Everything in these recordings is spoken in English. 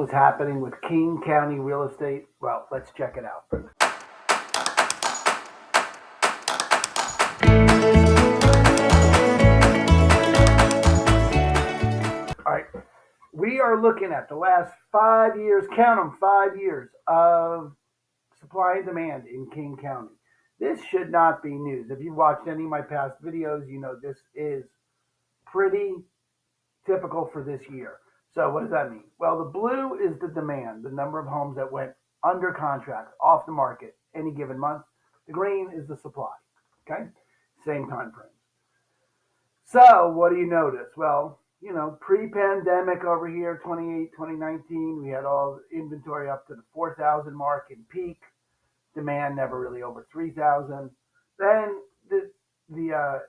is happening with King County real estate? Well, let's check it out. All right, we are looking at the last 5 years, count them, 5 years of supply and demand in King County. This should not be news. If you've watched any of my past videos, you know this is pretty typical for this year. So what does that mean? Well, the blue is the demand, the number of homes that went under contract, off the market any given month. The green is the supply. Okay, same time frame. So what do you notice? Well, pre-pandemic over here, 2019, we had all inventory up to the 4,000 mark in peak. Demand never really over 3,000. Then the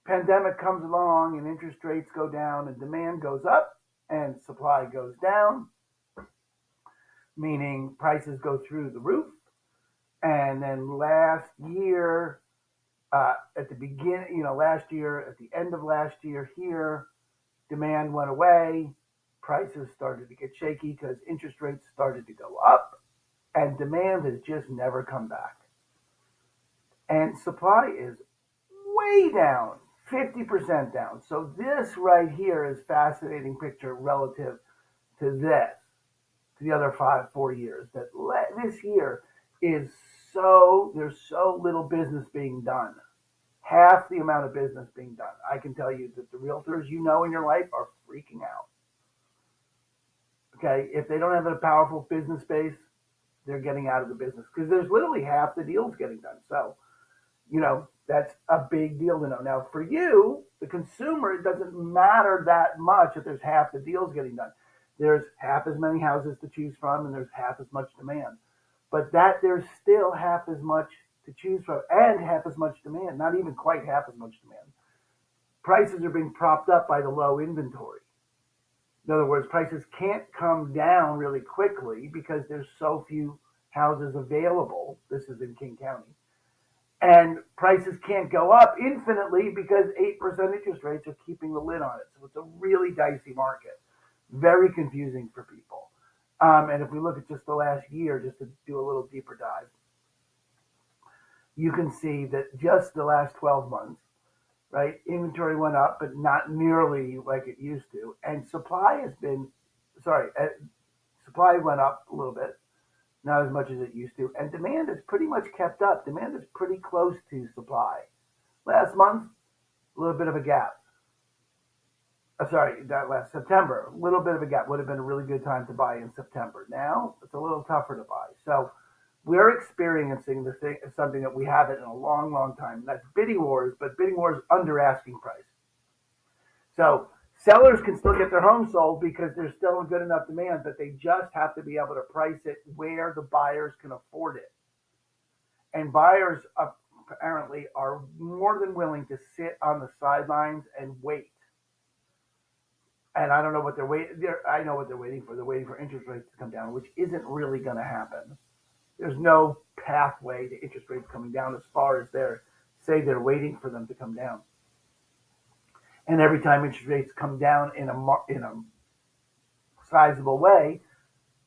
pandemic comes along and interest rates go down and demand goes up and supply goes down, meaning prices go through the roof. And then last year, at the beginning, last year, at the end of last year here, demand went away. Prices started to get shaky because interest rates started to go up, and demand has just never come back. And supply is way down, 50% down. So this right here is a fascinating picture relative to this, to the other 4 years. That this year is there's so little business being done. Half the amount of business being done. I can tell you that the realtors you know in your life are freaking out. Okay, if they don't have a powerful business base, they're getting out of the business because there's literally half the deals getting done. So, that's a big deal to know. Now, for you, the consumer, it doesn't matter that much if there's half the deals getting done. There's half as many houses to choose from, and there's half as much demand. But there's still half as much to choose from and half as much demand, not even quite half as much demand. Prices are being propped up by the low inventory. In other words, prices can't come down really quickly because there's so few houses available. This is in King County. And prices can't go up infinitely because 8% interest rates are keeping the lid on it. So it's a really dicey market. Very confusing for people. And if we look at just the last year, just to do a little deeper dive, you can see that just the last 12 months, right, inventory went up, but not nearly like it used to. And supply went up a little bit, not as much as it used to. And demand has pretty much kept up. Demand is pretty close to supply. Last month, a little bit of a gap. That last September, a little bit of a gap. Would have been a really good time to buy in September. Now, it's a little tougher to buy. So we're experiencing something that we haven't in a long, long time. That's bidding wars, but bidding wars under asking price. So sellers can still get their home sold because there's still a good enough demand, but they just have to be able to price it where the buyers can afford it. And buyers apparently are more than willing to sit on the sidelines and wait. And I don't know what they're waiting. I know what they're waiting for. They're waiting for interest rates to come down, which isn't really going to happen. There's no pathway to interest rates coming down as far as they're waiting for them to come down. And every time interest rates come down in a sizable way,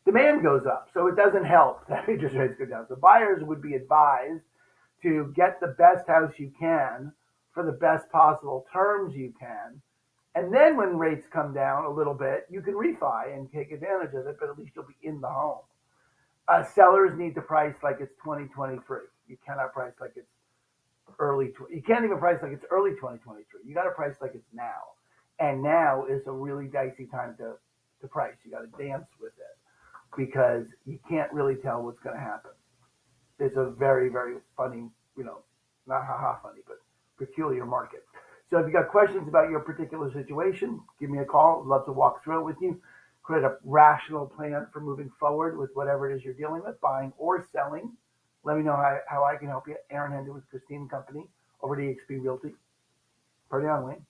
demand goes up. So it doesn't help that interest rates go down. So buyers would be advised to get the best house you can for the best possible terms you can. And then when rates come down a little bit, you can refi and take advantage of it, but at least you'll be in the home. Sellers need to price like it's 2023. You cannot price like it's you can't even price like it's early 2023. You got to price like it's now. And now is a really dicey time to price. You got to dance with it because you can't really tell what's going to happen. It's a very, very funny, not funny, but peculiar market. So if you got questions about your particular situation, give me a call. I'd love to walk through it with you, create a rational plan for moving forward with whatever it is you're dealing with, buying or selling. Let me know how I can help you. Aaron Hendon with Christine & Company over at eXp Realty. Party on, Wayne.